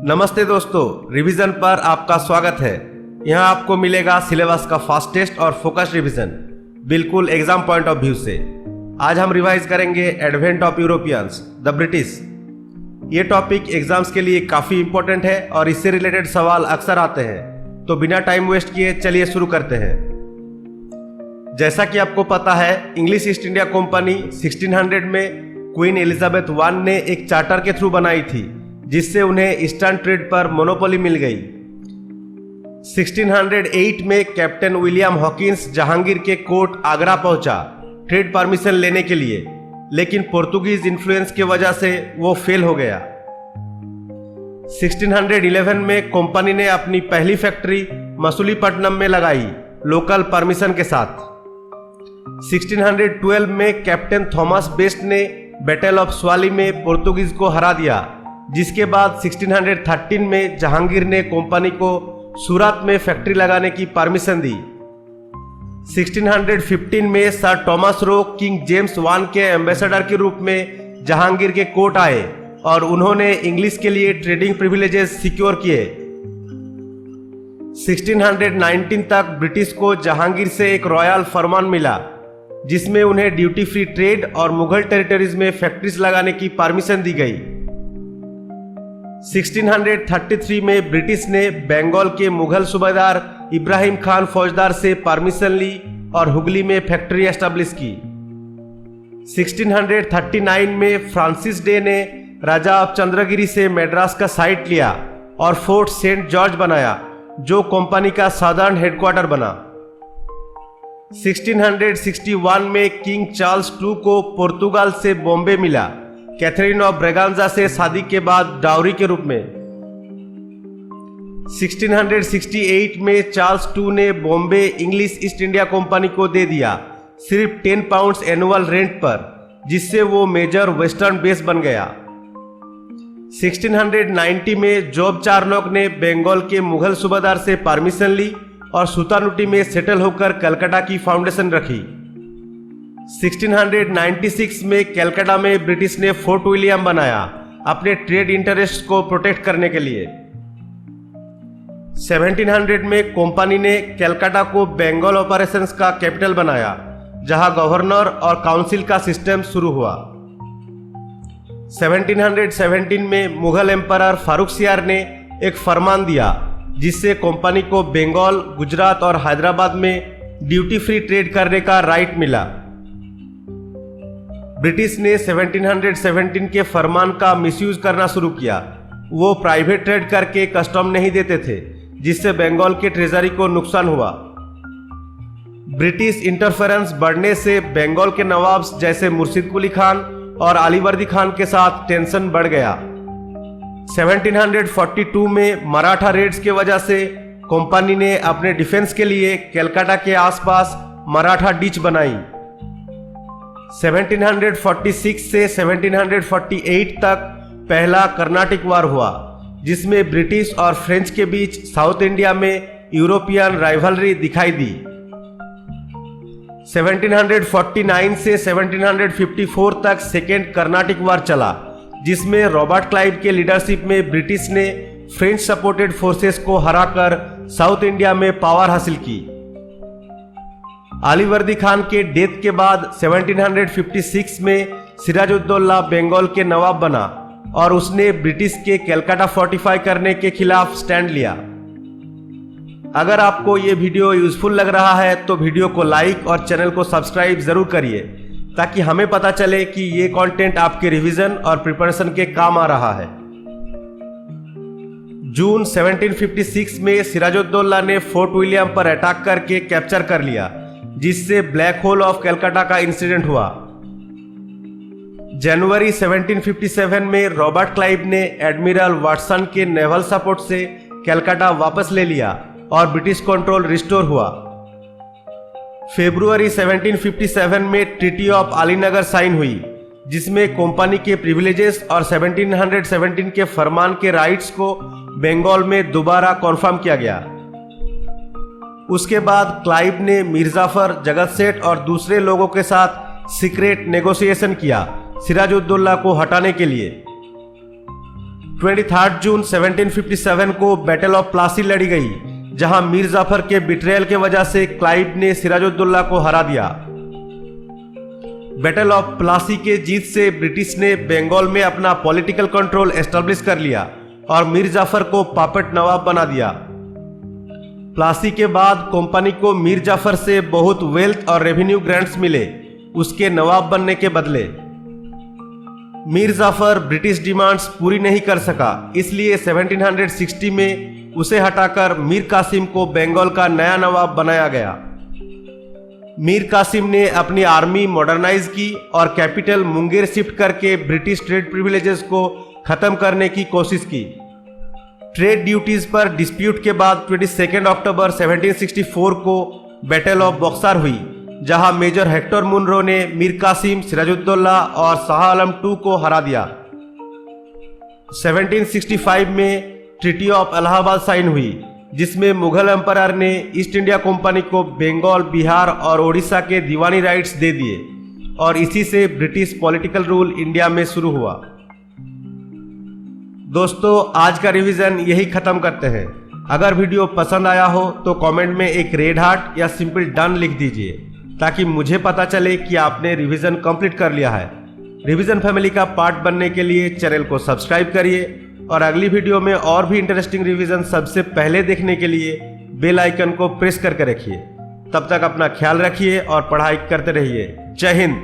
नमस्ते दोस्तों, रिवीजन पर आपका स्वागत है। यहाँ आपको मिलेगा सिलेबस का फास्टेस्ट और फोकस रिवीजन, बिल्कुल एग्जाम पॉइंट ऑफ व्यू से। आज हम रिवाइज करेंगे advent of Europeans, the British. ये टॉपिक एग्जाम्स के लिए काफ़ी इंपॉर्टेंट है और इससे रिलेटेड सवाल अक्सर आते हैं। तो बिना टाइम वेस्ट किए चलिए शुरू करते हैं। जैसा कि आपको पता है, इंग्लिश ईस्ट इंडिया कंपनी 1600 में क्वीन एलिजाबेथ I ने एक चार्टर के थ्रू बनाई थी, जिससे उन्हें ईस्टर्न ट्रेड पर मोनोपोली मिल गई। 1608 में कैप्टन विलियम हॉकिंस जहांगीर के कोर्ट आगरा पहुंचा ट्रेड परमिशन लेने के लिए, लेकिन पोर्तुगीज इन्फ्लुएंस की वजह से वो फेल हो गया। 1611 में कंपनी ने अपनी पहली फैक्ट्री मसूलीपट्टनम में लगाई, लोकल परमिशन के साथ। 1612 में कैप्टन थॉमस बेस्ट ने बैटल ऑफ स्वाली में पोर्तुगीज को हरा दिया, जिसके बाद 1613 में जहांगीर ने कंपनी को सूरत में फैक्ट्री लगाने की परमिशन दी। 1615 में sir Thomas Roe king James I के एम्बेसडर के रूप में जहांगीर के कोर्ट आए और उन्होंने इंग्लिश के लिए ट्रेडिंग प्रिविलेजेस सिक्योर किए। 1619 तक ब्रिटिश को जहांगीर से एक रॉयल फरमान मिला, जिसमें उन्हें ड्यूटी फ्री ट्रेड और मुगल टेरिटरीज में फैक्ट्रीज लगाने की परमिशन दी गई। 1633 में ब्रिटिश ने बंगाल के मुगल सूबेदार इब्राहिम खान फौजदार से परमिशन ली और हुगली में फैक्ट्री एस्टेब्लिश की। 1639 में फ्रांसिस डे ने राजा ऑफ चंद्रगिरी से मैड्रास का साइट लिया और फोर्ट सेंट जॉर्ज बनाया, जो कंपनी का सदर्न हेडक्वार्टर बना। 1661 में किंग चार्ल्स II को पुर्तगाल से बॉम्बे मिला, कैथरीन ऑफ ब्रेगांजा से शादी के बाद डाउरी के रूप में। 1668 में चार्ल्स II ने Bombay English east India company को दे दिया, सिर्फ 10 पाउंड्स एनुअल रेंट पर, जिससे वो मेजर वेस्टर्न बेस बन गया। 1690 में जॉब चार्नोक ने बंगाल के मुगल सूबेदार से परमिशन ली और सुतानुटी में सेटल होकर कलकत्ता की फाउंडेशन रखी। 1696 में कलकत्ता में ब्रिटिश ने फोर्ट विलियम बनाया, अपने ट्रेड इंटरेस्ट को प्रोटेक्ट करने के लिए। 1700 में कंपनी ने कलकत्ता को बंगाल ऑपरेशंस का कैपिटल बनाया, जहां गवर्नर और काउंसिल का सिस्टम शुरू हुआ। 1717 में मुगल एम्परर फारुखसियार ने एक फरमान दिया, जिससे कंपनी को बंगाल, गुजरात और हैदराबाद में ड्यूटी फ्री ट्रेड करने का राइट मिला। ब्रिटिश ने 1717 के फरमान का मिसयूज करना शुरू किया। वो प्राइवेट ट्रेड करके कस्टम नहीं देते थे, जिससे बंगाल के ट्रेजरी को नुकसान हुआ। ब्रिटिश इंटरफेरेंस बढ़ने से बंगाल के नवाब्स जैसे मुर्शिद कुली खान और अलीवर्दी खान के साथ टेंशन बढ़ गया। 1742 में मराठा रेड्स के वजह से कंपनी ने अपने डिफेंस के लिए कलकत्ता के आसपास मराठा डिच बनाई। 1746 से 1748 तक पहला कर्नाटिक वार हुआ, जिसमें ब्रिटिश और फ्रेंच के बीच साउथ इंडिया में यूरोपियन राइवलरी दिखाई दी। 1749 से 1754 तक सेकेंड कर्नाटिक वार चला, जिसमें रॉबर्ट क्लाइव के लीडरशिप में ब्रिटिश ने फ्रेंच सपोर्टेड फोर्सेस को हराकर साउथ इंडिया में पावर हासिल की। अलीवर्दी खान के डेथ के बाद 1756 में सिराजुद्दौला बंगाल के नवाब बना और उसने ब्रिटिश के कलकत्ता फोर्टिफाई करने के खिलाफ स्टैंड लिया। अगर आपको ये वीडियो यूजफुल लग रहा है तो वीडियो को लाइक और चैनल को सब्सक्राइब जरूर करिए, ताकि हमें पता चले कि ये कंटेंट आपके रिवीजन और प्रिपरेशन के काम आ रहा है। जून 1756 में सिराजुद्दौला ने फोर्ट विलियम पर अटैक करके कैप्चर कर लिया, जिससे ब्लैक होल ऑफ कलकत्ता का इंसिडेंट हुआ। जनवरी 1757 में रॉबर्ट क्लाइव ने एडमिरल वाटसन के नेवल सपोर्ट से कलकत्ता वापस ले लिया और ब्रिटिश कंट्रोल रिस्टोर हुआ। फरवरी 1757 में ट्रीटी ऑफ अलीनगर साइन हुई, जिसमें कंपनी के प्रिविलेजेस और 1717 के फरमान के राइट्स को बंगाल में दोबारा कॉन्फर्म किया गया। उसके बाद क्लाइव ने मीरजाफर, जगत सेठ और दूसरे लोगों के साथ सीक्रेट नेगोशिएशन किया सिराजुद्दौला को हटाने के लिए। 23 जून 1757 को बैटल ऑफ प्लासी लड़ी गई, जहां मीर जाफर के बिट्रेयल के वजह से क्लाइव ने सिराजुद्दौला को हरा दिया। बैटल ऑफ प्लासी के जीत से ब्रिटिश ने बंगाल में अपना पॉलिटिकल कंट्रोल एस्टेब्लिश कर लिया और मीर जाफर को पापेट नवाब बना दिया। प्लासी के बाद कंपनी को मीर जाफर से बहुत वेल्थ और रेवेन्यू ग्रांट्स मिले उसके नवाब बनने के बदले। मीर जाफर ब्रिटिश डिमांड्स पूरी नहीं कर सका, इसलिए 1760 में उसे हटाकर मीर कासिम को बंगाल का नया नवाब बनाया गया। मीर कासिम ने अपनी आर्मी मॉडर्नाइज की और कैपिटल मुंगेर शिफ्ट करके ब्रिटिश ट्रेड प्रिविलेजेस को खत्म करने की कोशिश की। ट्रेड ड्यूटीज पर डिस्प्यूट के बाद 22 अक्टूबर 1764 को बैटल ऑफ बक्सर हुई, जहां मेजर हेक्टर मुनरो ने मीर कासिम, सिराजुद्दौला और शाह आलम II को हरा दिया। 1765 में ट्रीटी ऑफ इलाहाबाद साइन हुई, जिसमें मुगल एम्परर ने ईस्ट इंडिया कंपनी को बंगाल, बिहार और ओडिशा के दीवानी राइट्स दे दिए और इसी से ब्रिटिश पॉलिटिकल रूल इंडिया में शुरू हुआ। दोस्तों, आज का रिवीजन यही खत्म करते हैं। अगर वीडियो पसंद आया हो तो कमेंट में एक रेड हार्ट या सिंपल डन लिख दीजिए, ताकि मुझे पता चले कि आपने रिवीजन कंप्लीट कर लिया है। रिवीजन फैमिली का पार्ट बनने के लिए चैनल को सब्सक्राइब करिए और अगली वीडियो में और भी इंटरेस्टिंग रिवीजन सबसे पहले देखने के लिए बेल आइकन को प्रेस करके रखिए। तब तक अपना ख्याल रखिए और पढ़ाई करते रहिए। जय हिंद।